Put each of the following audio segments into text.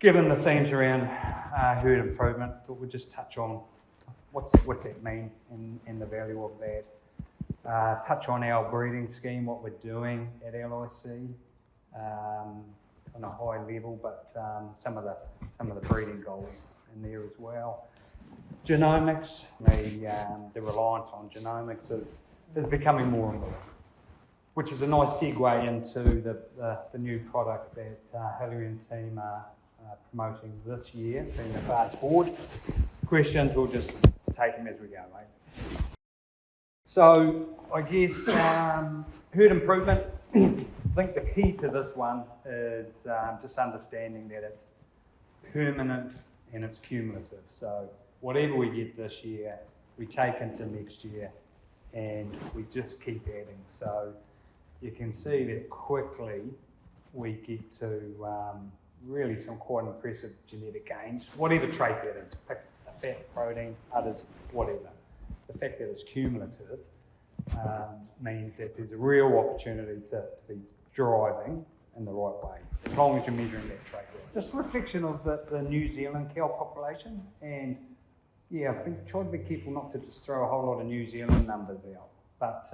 Given the themes around herd improvement, thought we'd just touch on what's that mean and the value of that. Touch on our breeding scheme, what we're doing at LIC on a high level, but some of the breeding goals in there as well. Genomics, the reliance on genomics is becoming more and more, which is a nice segue into the new product that Hilary and team are promoting this year, being the Fast Forward. Questions, we'll just take them as we go, mate. So I guess herd improvement, I think the key to this one is just understanding that it's permanent and it's cumulative. So whatever we get this year, we take into next year and we just keep adding. So you can see that quickly we get to really some quite impressive genetic gains, whatever trait that is, pick a fat, protein, others, whatever. The fact that it's cumulative means that there's a real opportunity to be driving in the right way, as long as you're measuring that trait. Just a reflection of the New Zealand cow population, and yeah, I've been trying to be careful not to just throw a whole lot of New Zealand numbers out, but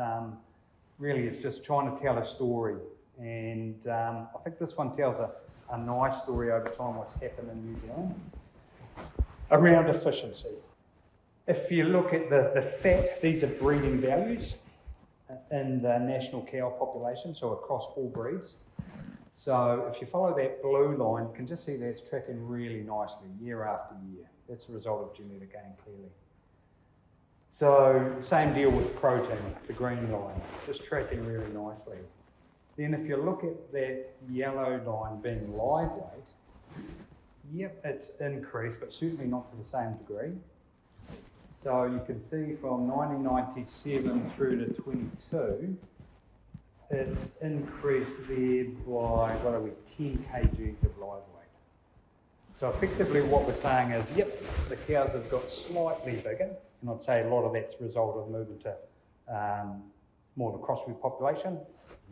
really it's just trying to tell a story, and I think this one tells a nice story over time what's happened in New Zealand around efficiency. If you look at the fat, these are breeding values in the national cow population, so across all breeds. So if you follow that blue line, you can just see that it's tracking really nicely year after year. That's a result of genetic gain, clearly. So same deal with protein, the green line, just tracking really nicely. Then if you look at that yellow line being live weight, yep, it's increased, but certainly not to the same degree. So you can see from 1997 through to 22, it's increased there by, 10 kgs of live weight. So effectively what we're saying is, yep, the cows have got slightly bigger, and I'd say a lot of that's a result of moving to more of a crossbred population,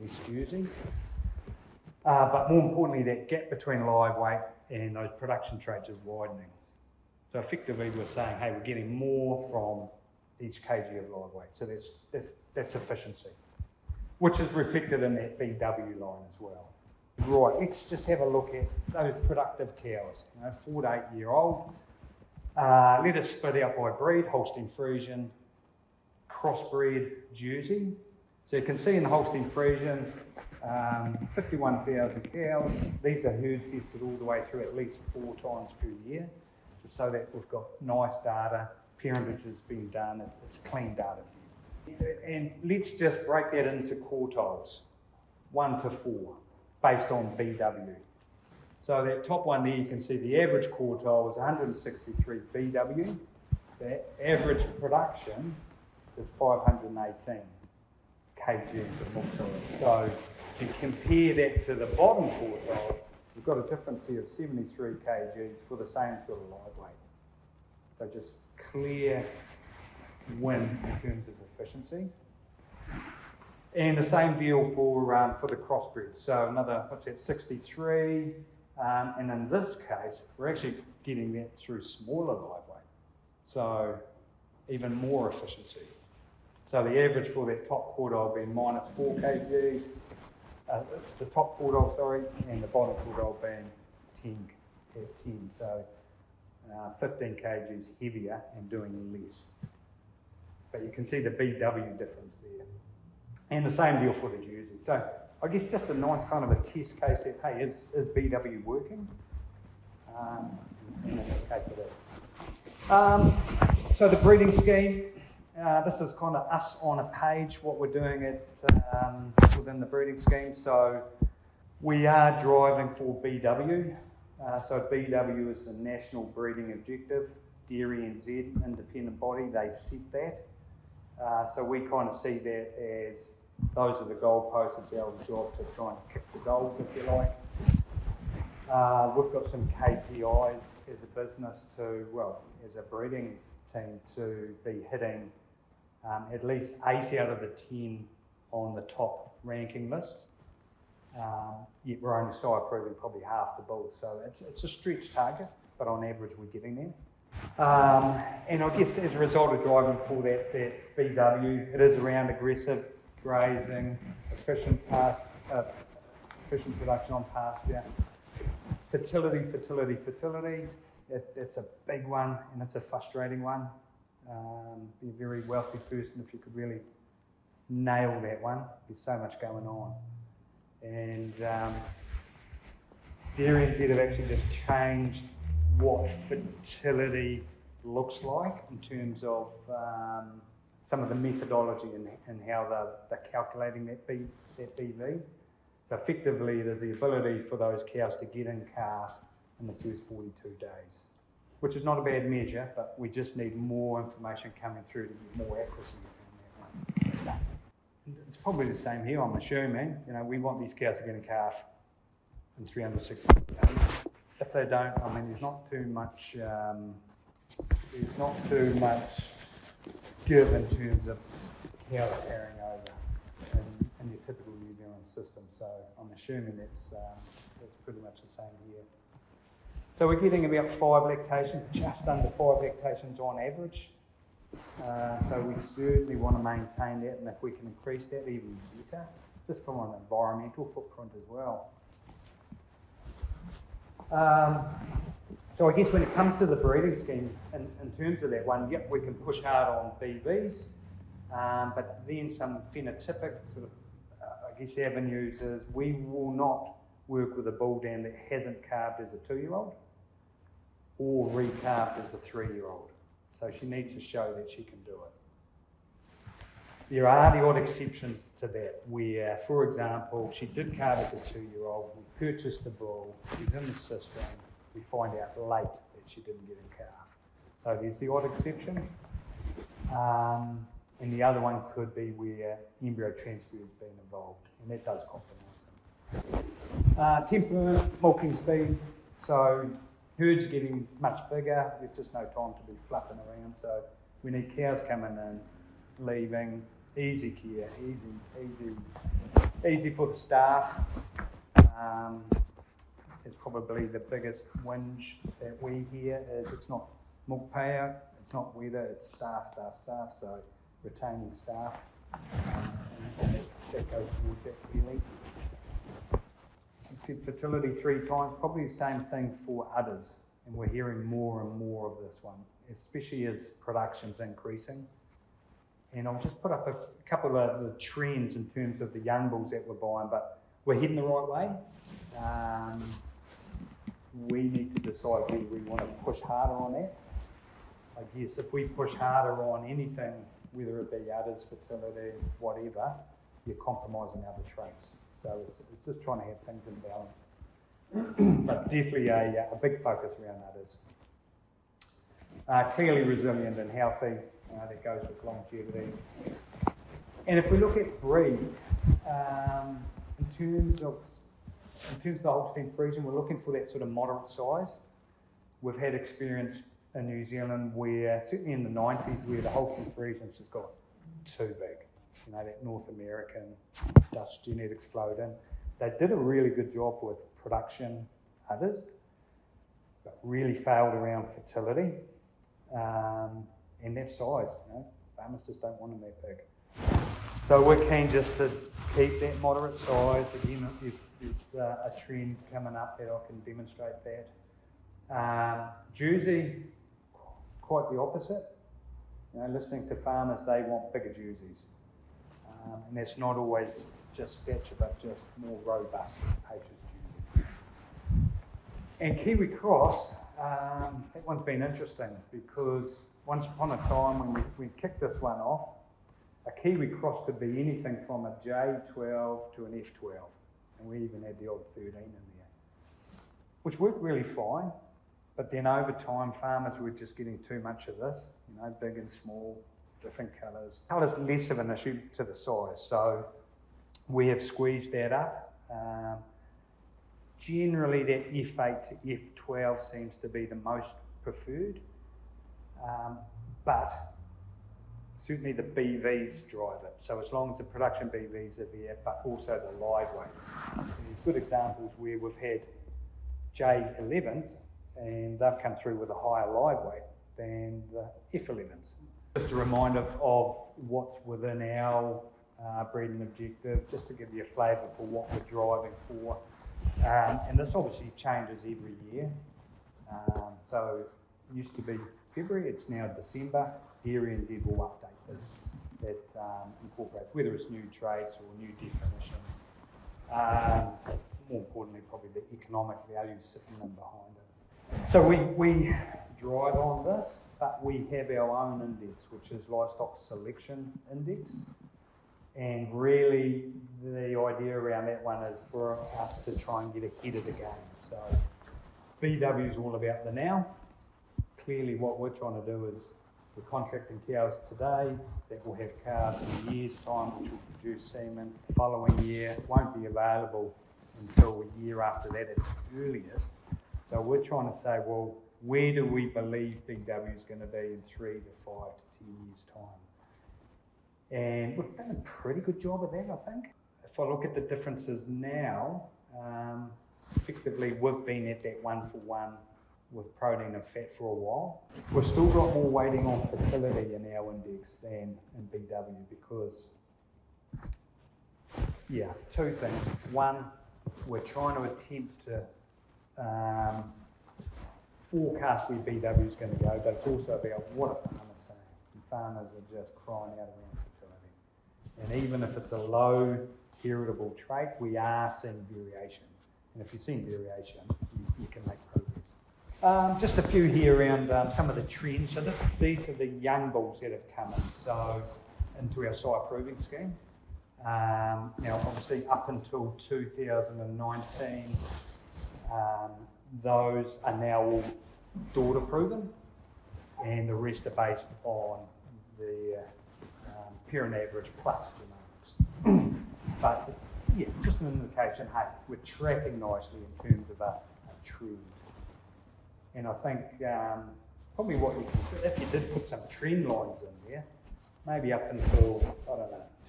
less fusing. But more importantly, that gap between live weight and those production traits is widening. So effectively we're saying, hey, we're getting more from each kg of live weight. So that's efficiency, which is reflected in that BW line as well. Right, let's just have a look at those productive cows, 4 to 8 year old. Let us split out by breed, Holstein Friesian, crossbred Jersey. So you can see in the Holstein Friesian, 51,000 cows. These are herd tested all the way through at least 4 times per year, just so that we've got nice data, parentage has been done, it's clean data. And let's just break that into quartiles, 1 to 4, based on BW. So that top one there, you can see the average quartile is 163 BW. The average production is 518 kgs of milk solids. So if you compare that to the bottom quartile, you've got a difference here of 73 kgs for the same sort of live weight. So just clear win in terms of efficiency. And the same deal for the crossbred. So another, 63. And in this case, we're actually getting that through smaller live weight. So even more efficiency. So the average for that top quartile being minus 4 kgs, the top quartile, sorry, and the bottom quartile being 10. So 15 kgs heavier and doing less. But you can see the BW difference there. And the same deal for the Jersey. So I guess just a nice kind of a test case that, hey, is BW working? And that's okay for that. So the breeding scheme, this is kind of us on a page, what we're doing within the breeding scheme. So we are driving for BW. So BW is the National Breeding Objective. Dairy NZ, independent body, they set that. So we kind of see that as those are the goalposts. It's our job to try and kick the goals, if you like. We've got some KPIs as a business as a breeding team to be hitting at least 8 out of the 10 on the top ranking lists. Yet we're only sire proving probably half the bull. So it's a stretch target, but on average we're getting there. And I guess as a result of driving for that BW, it is around aggressive grazing, efficient production on pasture, fertility. It's a big one, and it's a frustrating one. Be a very wealthy person if you could really nail that one. There's so much going on. And DairyNZ have actually just changed what fertility looks like in terms of some of the methodology and how they're calculating that BV. So effectively, there's the ability for those cows to get in calf in the first 42 days, which is not a bad measure, but we just need more information coming through to get more accuracy in that one. It's probably the same here, I'm assuming. You know, we want these cows to get in calf in 360 days. If they don't, I mean, there's not too much give in terms of how they're carrying over in your typical New Zealand system. So I'm assuming that's pretty much the same here. So we're getting about 5 lactations, just under 5 lactations on average. So we certainly want to maintain that, and if we can increase that, even better, just from an environmental footprint as well. So I guess when it comes to the breeding scheme, in terms of that one, yep, we can push hard on BVs, but then some phenotypic sort of, I guess, avenues is we will not work with a bull dam that hasn't calved as a 2-year-old or recalved as a 3-year-old. So she needs to show that she can do it. There are the odd exceptions to that where, for example, she did calve as a 2-year-old, we purchased the bull, she's in the system, we find out late that she didn't get in calf. So there's the odd exception. And the other one could be where embryo transfer has been involved, and that does compromise them. Temperament, milking speed, so herds getting much bigger, there's just no time to be fluffing around, so we need cows coming in, leaving, easy care, easy for the staff. It's probably the biggest whinge that we hear is it's not milk payout, it's not weather, it's staff, so retaining staff, and that goes towards that clearly. Said fertility 3 times, probably the same thing for udders, and we're hearing more and more of this one, especially as production's increasing. And I'll just put up a couple of the trends in terms of the young bulls that we're buying, but we're heading the right way. We need to decide whether we want to push harder on that. I guess if we push harder on anything, whether it be udders, fertility, whatever, you're compromising other traits. So it's just trying to have things in balance. But definitely a big focus around udders. Clearly resilient and healthy, that goes with longevity. And if we look at breed, in terms of the Holstein Friesian, we're looking for that sort of moderate size. We've had experience in New Zealand where, certainly in the 90s, where the Holstein Friesians just got too big. You know, that North American Dutch genetics flowed in. They did a really good job with production udders, but really failed around fertility and that size. You know, farmers just don't want them that big. So we're keen just to keep that moderate size. Again, there's a trend coming up that I can demonstrate that. Jersey, quite the opposite. You know, listening to farmers, they want bigger jerseys. And that's not always just stature, but just more robust, capacious jerseys. And Kiwi Cross, that one's been interesting because once upon a time when we kicked this one off, a Kiwi Cross could be anything from a J12 to an F12. And we even had the old 13 in there, which worked really fine. But then over time, farmers were just getting too much of this, you know, big and small, different colours. Colour's less of an issue to the size, so we have squeezed that up. Generally, that F8 to F12 seems to be the most preferred, but certainly the BVs drive it. So as long as the production BVs are there, but also the live weight. There's good examples where we've had J11s and they've come through with a higher live weight than the F11s. Just a reminder of what's within our breeding objective, just to give you a flavour for what we're driving for. And this obviously changes every year. So it used to be February, it's now December. Dairy and Z will update this. That incorporates whether it's new traits or new definitions. More importantly, probably the economic value sitting in behind it. So we drive on this, but we have our own index, which is Livestock Selection Index. And really, the idea around that one is for us to try and get ahead of the game. So BW is all about the now. Clearly, what we're trying to do is we're contracting cows today that will have calves in a year's time, which will produce semen. The following year won't be available until a year after that at the earliest. So we're trying to say, well, where do we believe BW is going to be in 3 to 5 to 10 years' time? And we've done a pretty good job of that, I think. If I look at the differences now, effectively we've been at that 1-for-1 with protein and fat for a while. We've still got more weighting on fertility in our index than in BW because, yeah, two things. One, we're trying to attempt to forecast where BW is going to go, but it's also about what are farmers saying. And farmers are just crying out around fertility. And even if it's a low heritable trait, we are seeing variation. And if you're seeing variation, you can make progress. Just a few here around some of the trends. So these are the young bulls that have come in, so into our sire proving scheme. Now, obviously, up until 2019, those are now all daughter proven, and the rest are based on the parent average plus genomics. But yeah, just an indication, hey, we're tracking nicely in terms of a trend. And I think probably what you can see, if you did put some trend lines in there, maybe up until,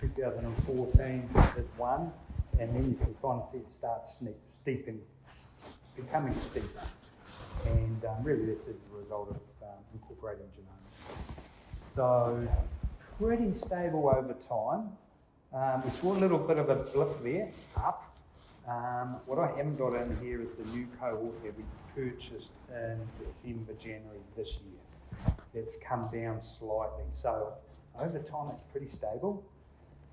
2014 is one, and then you can kind of see it start steeping, becoming steeper. And really that's as a result of incorporating genomics. So pretty stable over time. We saw a little bit of a blip there, up. What I haven't got in here is the new cohort that we purchased in December, January this year. It's come down slightly. So over time it's pretty stable,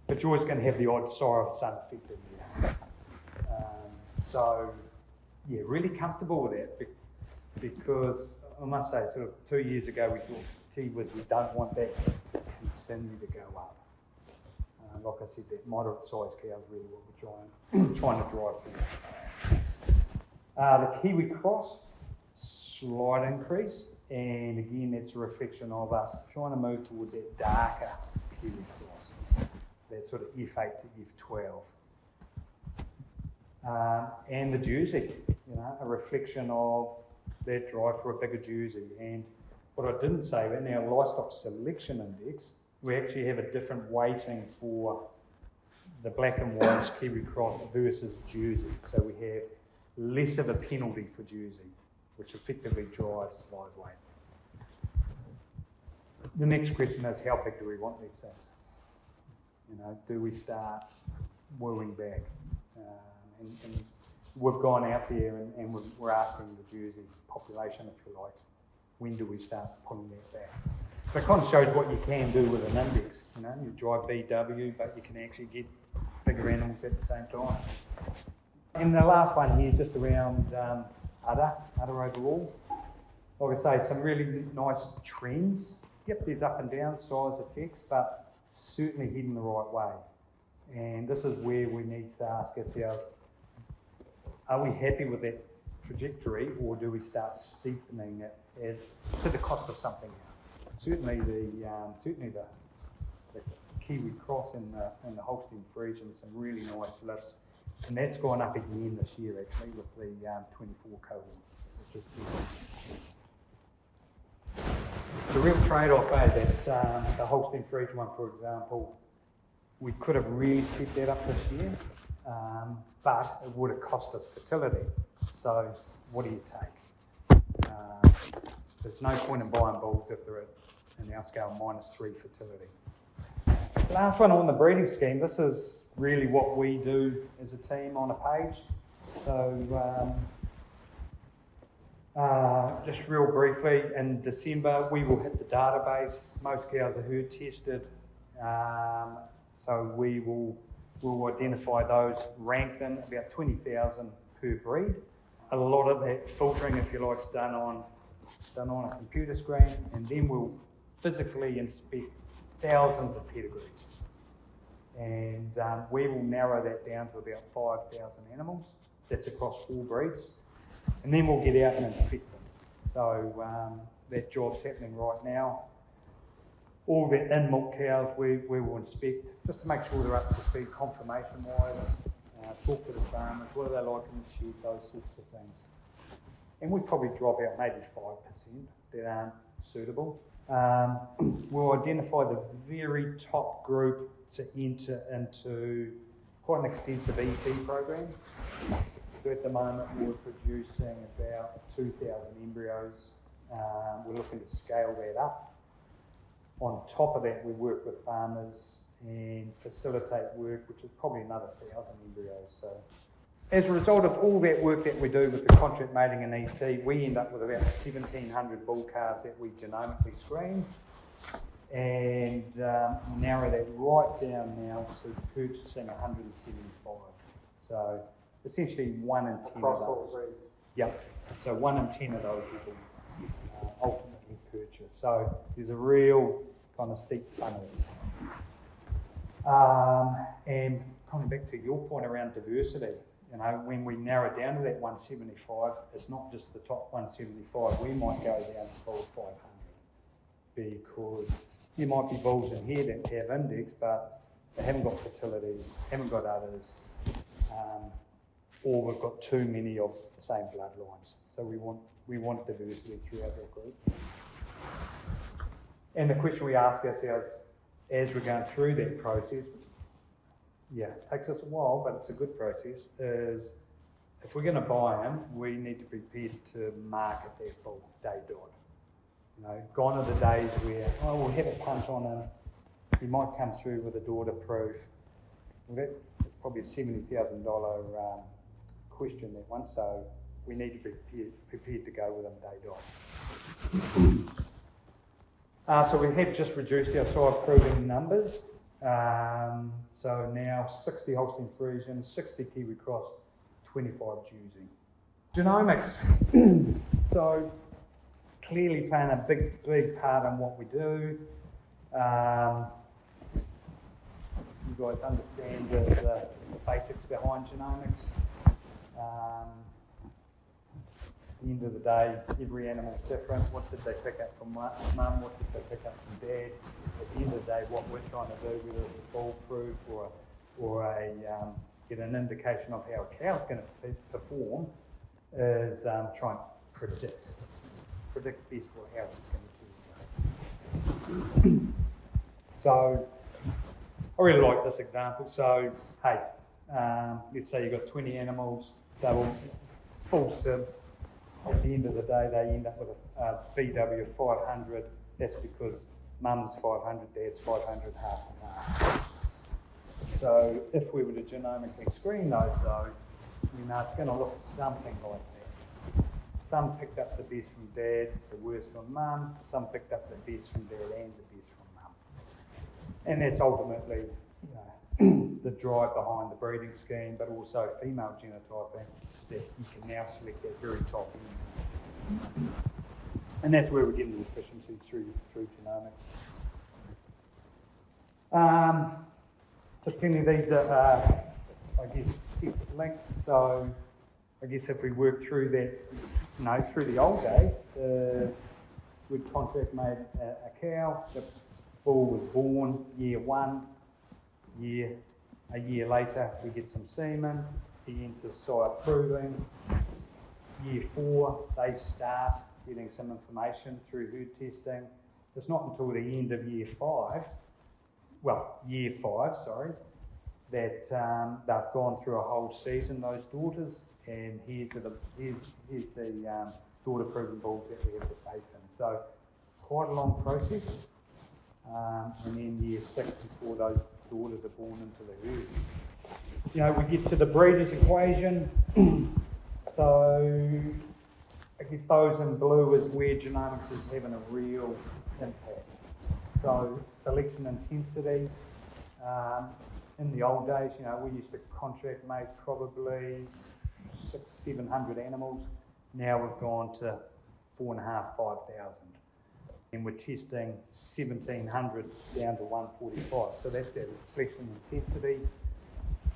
but you're always going to have the odd sire of sun effect in there. So yeah, really comfortable with that because I must say sort of 2 years ago we thought, gee whiz, we don't want that to continue to go up. Like I said, that moderate sized cow is really what we're trying to drive for. The Kiwi cross, slight increase, and again that's a reflection of us trying to move towards that darker Kiwi cross, that sort of F8 to F12. And the Jersey, a reflection of that drive for a bigger Jersey. And what I didn't say, in our Livestock Selection Index, we actually have a different weighting for the black and white Kiwi cross versus Jersey. So we have less of a penalty for Jersey, which effectively drives live weight. The next question is, how big do we want these things? Do we start wooing back? And we've gone out there and we're asking the Jersey population, if you like, when do we start pulling that back? So it kind of shows what you can do with an index. You drive BW, but you can actually get bigger animals at the same time. And the last one here is just around udder overall. Like I say, some really nice trends. Yep, there's up and down size effects, but certainly heading the right way. And this is where we need to ask ourselves, are we happy with that trajectory, or do we start steepening it to the cost of something else? Certainly the Kiwi cross and the Holstein Friesian, some really nice lifts, and that's gone up again this year actually with the 24 cohort, which is good. It's a real trade-off, that the Holstein Friesian one, for example, we could have really set that up this year, but it would have cost us fertility. So what do you take? There's no point in buying bulls if they're at, in our scale, -3 fertility. Last one on the breeding scheme, this is really what we do as a team on a page. So just real briefly, in December we will hit the database. Most cows are herd tested, so we'll identify those, rank them, about 20,000 per breed. A lot of that filtering, if you like, is done on a computer screen, and then we'll physically inspect thousands of pedigrees, and we will narrow that down to about 5,000 animals. That's across all breeds, and then we'll get out and inspect them. So that job's happening right now. All the in-milk cows we will inspect just to make sure they're up to speed confirmation-wise. Talk to the farmers, what do they like in the shed, those sorts of things. And we'd probably drop out maybe 5% that aren't suitable. We'll identify the very top group to enter into quite an extensive ET program. So at the moment we're producing about 2,000 embryos. We're looking to scale that up. On top of that, we work with farmers and facilitate work, which is probably another 1,000 embryos. So as a result of all that work that we do with the contract mating and ET, we end up with about 1,700 bull calves that we genomically screen, and narrow that right down now to purchasing 175. So essentially 1 in 10 across of all those. breeds. Yep. So 1 in 10 of those people ultimately purchase. So there's a real kind of steep funnel. And coming back to your point around diversity, you know, when we narrow down to that 175, it's not just the top 175. We might go down to bull 500, because there might be bulls in here that have index, but they haven't got fertility, haven't got others, or we've got too many of the same bloodlines. So we want diversity throughout that group. And the question we ask ourselves as we're going through that process, yeah, it takes us a while, but it's a good process, is if we're going to buy them, we need to be prepared to market that bull day dot. You know, gone are the days where, oh, we'll have a punt on him, he might come through with a daughter proof. Well, that's probably a $70,000 question, that one, so we need to be prepared to go with them day dot. So we have just reduced our side proving numbers. So now 60 Holstein Friesian, 60 Kiwi Cross, 25 Jersey. Genomics. So clearly playing a big part in what we do. You guys understand the basics behind genomics. At the end of the day, every animal is different. What did they pick up from mum? What did they pick up from dad? At the end of the day, what we're trying to do, whether it's a foolproof or get an indication of how a cow's going to perform, is try and predict best what how it's going to do. So I really like this example. So hey, let's say you've got 20 animals, they're all full sibs. At the end of the day, they end up with a VW of 500. That's because mum's 500, dad's 500, half and half. So if we were to genomically screen those, though, you know, it's going to look something like that. Some picked up the best from dad, the worst from mum. Some picked up the best from dad and the best from mum. And that's ultimately, you know, the drive behind the breeding scheme, but also female genotyping, that you can now select that very top end. And that's where we're getting the efficiency through genomics. So plenty of these are, I guess, set linked. So I guess if we work through that, you know, through the old days, we'd contract made a cow, the bull was born year 1, a year later we get some semen, he enters sire proving. Year 4 they start getting some information through herd testing. it's not until the end of year 5, that they've gone through a whole season, those daughters, and here's the daughter-proven bulls that we have to take in. So quite a long process, and then year 6 before those daughters are born into the herd. You know, we get to the breeder's equation. So I guess those in blue is where genomics is having a real impact. So selection intensity. In the old days, you know, we used to contract make probably 600-700 animals. Now we've gone to 4,500-5,000. And we're testing 1,700 down to 145. So that's the selection intensity,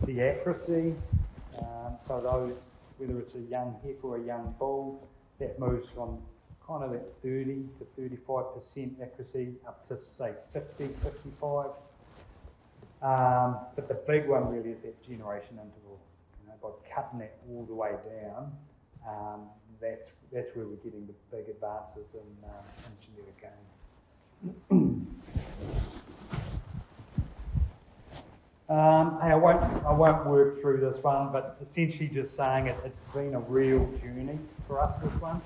the accuracy. So those, whether it's a young heifer or a young bull, that moves from kind of that 30 to 35% accuracy up to say 50, 55. But the big one really is that generation interval. You know, by cutting that all the way down, that's where we're getting the big advances in genetic gain. Hey, I won't work through this one, but essentially just saying it's been a real journey for us, this one.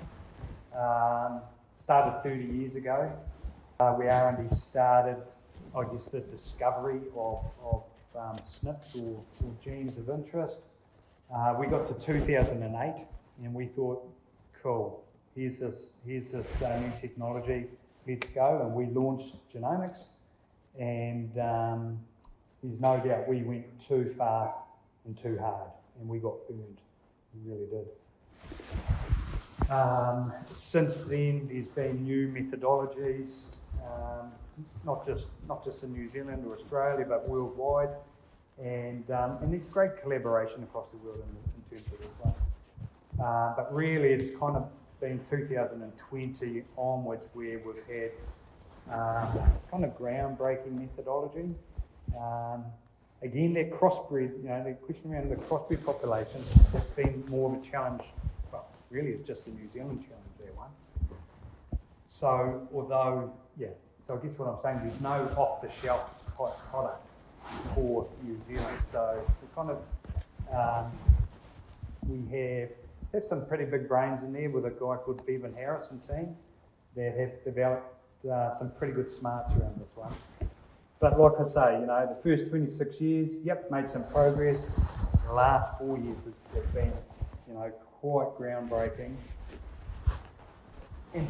Started 30 years ago. We R&D started, I guess, the discovery of SNPs or genes of interest. We got to 2008 and we thought, cool, here's this new technology, let's go. And we launched genomics, and there's no doubt we went too fast and too hard, and we got burned. We really did. Since then, there's been new methodologies, not just in New Zealand or Australia, but worldwide, and there's great collaboration across the world in terms of this one. But really, it's kind of been 2020 onwards where we've had kind of groundbreaking methodology. Again, that crossbreed, you know, the question around the crossbreed population, it's been more of a challenge. Well, really, it's just a New Zealand challenge, that one. So, so I guess what I'm saying, there's no off-the-shelf type product for New Zealand. So we kind of we have some pretty big brains in there with a guy called Bevan Harris and team that have developed some pretty good smarts around this one. But like I say, you know, the first 26 years, made some progress. The last 4 years has been, you know, quite groundbreaking. And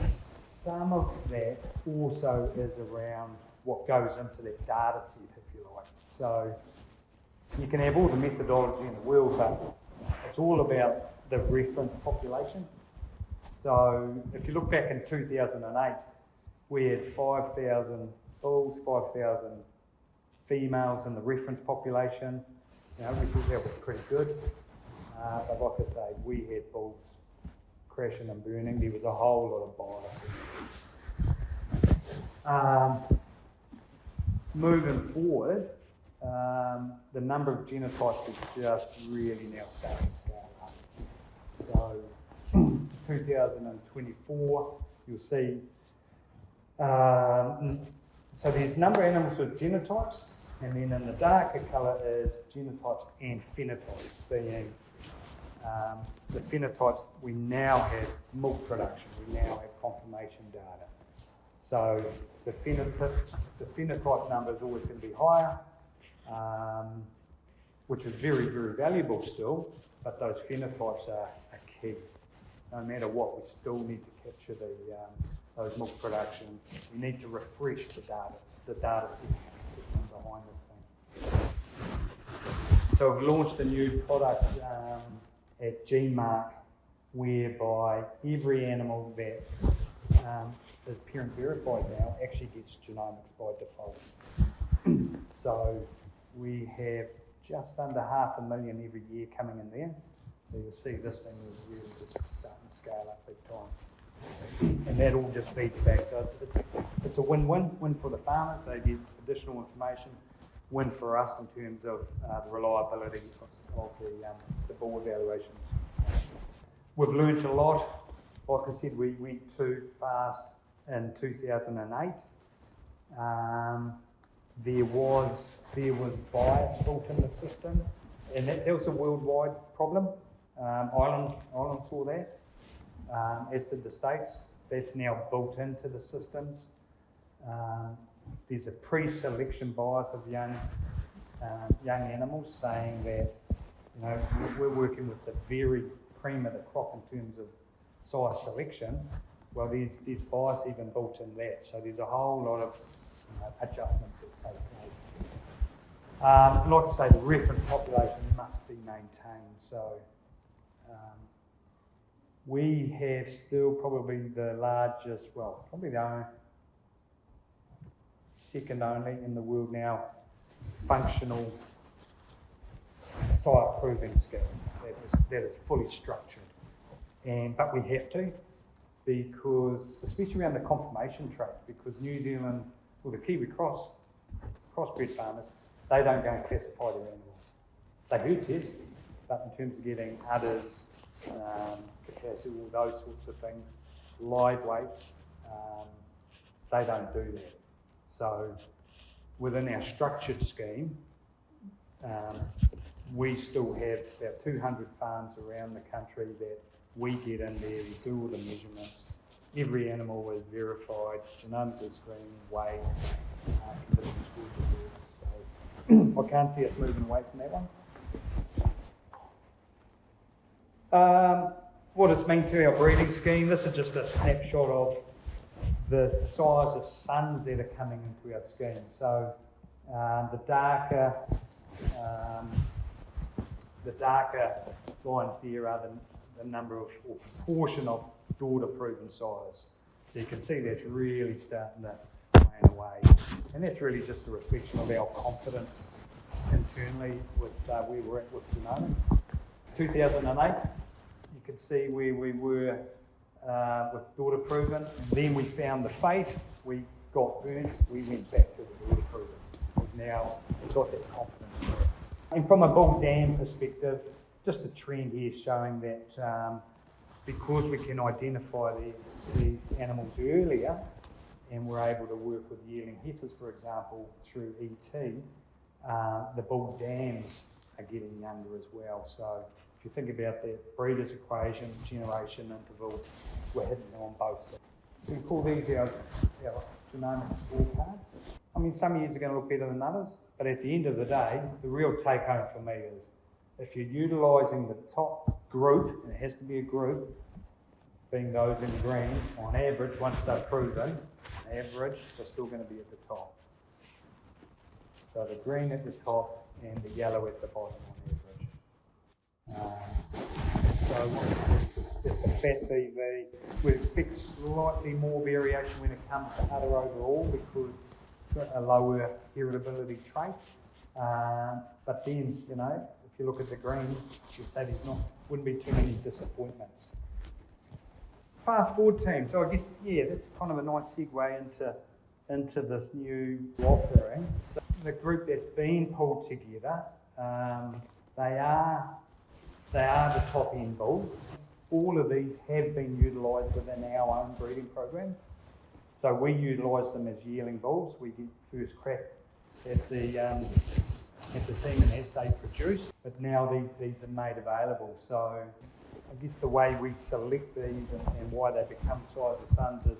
some of that also is around what goes into that data set, if you like. So you can have all the methodology in the world, but it's all about the reference population. So if you look back in 2008, we had 5,000 bulls, 5,000 females in the reference population. You know, we thought that was pretty good. But like I say, we had bulls crashing and burning. There was a whole lot of bias in there. Moving forward, the number of genotypes is just really now starting to scale up. So 2024, you'll see, so there's number of animals with genotypes, and then in the darker colour is genotypes and phenotypes, being the phenotypes, we now have milk production, we now have confirmation data. So the phenotype number is always going to be higher, which is very, very valuable still, but those phenotypes are key. No matter what, we still need to capture those milk production. We need to refresh the data set behind this thing. So we've launched a new product at GeneMark, whereby every animal that is parent verified now actually gets genomics by default. So we have just under 500,000 every year coming in there. So you'll see this thing is really just starting to scale up big time. And that all just feeds back. So it's a win for the farmers. They get additional information. Win for us in terms of the reliability of the bull evaluations. We've learned a lot. Like I said, we went too fast in 2008 There was bias built in the system, and that was a worldwide problem. Ireland saw that, as did the States. That's now built into the systems. There's a pre-selection bias of young animals, saying that we're working with the very cream of the crop in terms of size selection. Well, there's bias even built in that. So there's a whole lot of adjustments that take place. I'd like to say the reference population must be maintained. So we have still probably the largest, well, probably the second only in the world now, functional site proving scheme that is fully structured. But we have to, because, especially around the confirmation traits, because New Zealand, well, the Kiwi crossbred farmers, they don't go and classify their animals. They herd test, but in terms of getting udders, capacity, all those sorts of things, live weight, they don't do that. So within our structured scheme, we still have about 200 farms around the country that we get in there, we do all the measurements. Every animal is verified, genomically screened, weighed, conditions good. So I can't see us moving away from that one. What it's meant to our breeding scheme, this is just a snapshot of the size of sons that are coming into our scheme. So the darker lines here are the number of, or proportion of daughter-proven sires. So you can see that's really starting to wane away. And that's really just a reflection of our confidence internally with where we're at with genomics. 2008, you can see where we were with daughter-proven. And then we found the faith, we got burnt, we went back to the daughter-proven. We've now got that confidence. And from a bull dam perspective, just the trend here showing that because we can identify the animals earlier, and we're able to work with yearling heifers, for example, through ET, the bull dams are getting younger as well. So if you think about that breeders equation, generation interval, we're hitting them on both sides. We call these our genomic scorecards. I mean, some years are going to look better than others, but at the end of the day, the real take home for me is if you're utilising the top group, and it has to be a group, being those in green, on average, once they're proven, on average, they're still going to be at the top. So the green at the top and the yellow at the bottom on average. So it's a fat BV. We expect slightly more variation when it comes to udder overall because a lower heritability trait. But then, if you look at the greens, you'd say wouldn't be too many disappointments. Fast forward team. So I guess, that's kind of a nice segue into this new offering. So the group that's been pulled together, they are the top end bulls. All of these have been utilised within our own breeding program. So we utilise them as yearling bulls. We get first crack at the semen as they produce, but now these are made available. So I guess the way we select these and why they become size of sons is,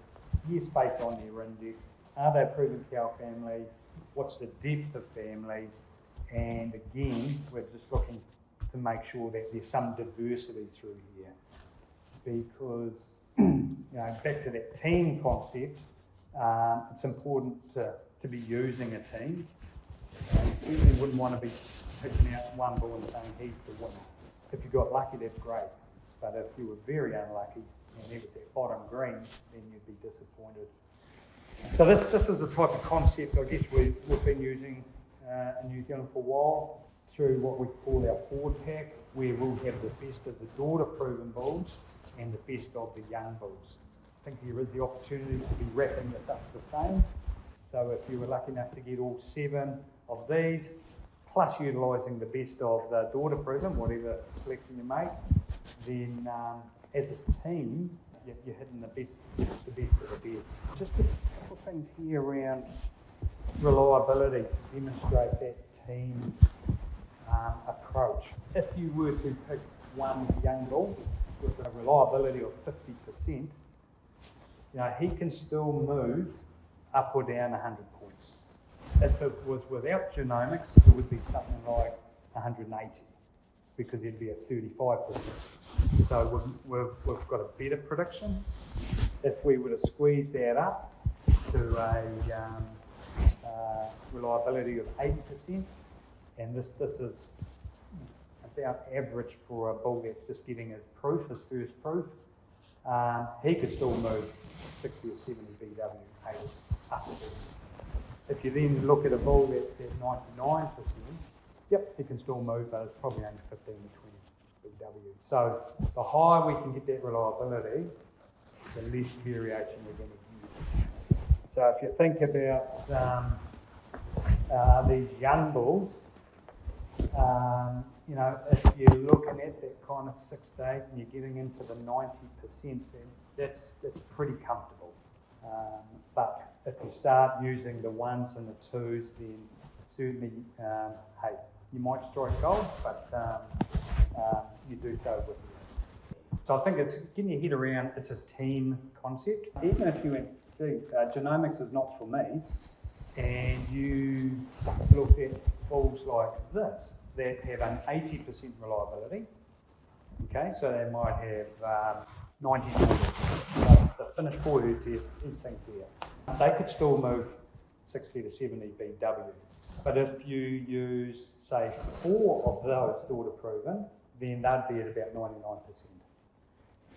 yes, based on their index. Are they a proven cow family? What's the depth of family? And again, we're just looking to make sure that there's some diversity through here. Because, back to that team concept, it's important to be using a team. You certainly wouldn't want to be picking out one bull and saying he's the winner. If you got lucky, that's great. But if you were very unlucky and it was that bottom green, then you'd be disappointed. So this is the type of concept I guess we've been using in New Zealand for a while through what we call our forward pack, where we'll have the best of the daughter-proven bulls and the best of the young bulls. I think there is the opportunity to be wrapping this up the same. So if you were lucky enough to get all 7 of these, plus utilising the best of the daughter-proven, whatever selection you make, then as a team, you're hitting the best of the best. Just a couple of things here around reliability to demonstrate that team approach. If you were to pick one young bull with a reliability of 50%, he can still move up or down 100 points. If it was without genomics, it would be something like 180, because it'd be at 35%. So we've got a better prediction. If we were to squeeze that up to a reliability of 80%, and this is about average for a bull that's just getting his first proof, he could still move 60 or 70 BW up. If you then look at a bull that's at 99%, yep, he can still move, but it's probably only 15 to 20 BW. So the higher we can get that reliability, the less variation we're going to use. So if you think about these young bulls, if you're looking at that kind of 6 to 8 and you're getting into the 90%, then that's pretty comfortable. But if you start using the 1s and the 2s, then certainly, you might strike gold, but you do so with the rest. So I think it's getting your head around, it's a team concept. Even if you went, genomics is not for me, and you look at bulls like this that have an 80% reliability, okay, so they might have 90 the finished forward test, everything's there. They could still move 60 to 70 BW. But if you use, say, 4 of those daughter proven, then they'd be at about 99%.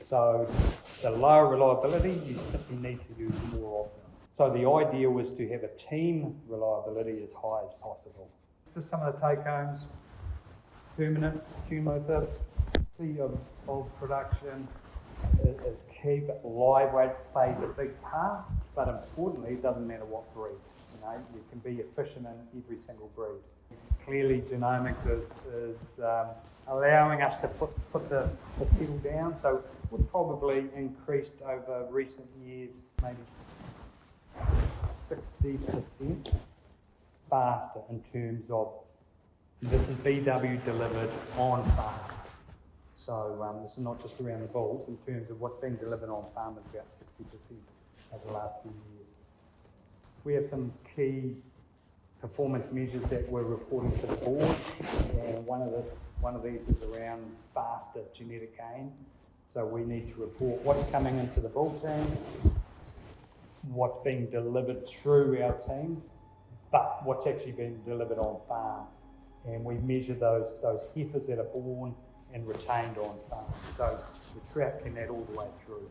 So the lower reliability, you simply need to use more of them. So the idea was to have a team reliability as high as possible. This is some of the take-homes, permanent, cumulative, of production is key, but live weight plays a big part, but importantly, it doesn't matter what breed. You can be efficient in every single breed. Clearly, genomics is allowing us to put the pedal down, so we've probably increased over recent years, maybe 60% faster in terms of this is BW delivered on farm. So this is not just around the bulls, in terms of what's being delivered on farm is about 60% over the last few years. We have some key performance measures that we're reporting to the board, and one of these is around faster genetic gain. So we need to report what's coming into the bull team, what's being delivered through our teams, but what's actually being delivered on farm. And we measure those heifers that are born and retained on farm. So we're tracking that all the way through.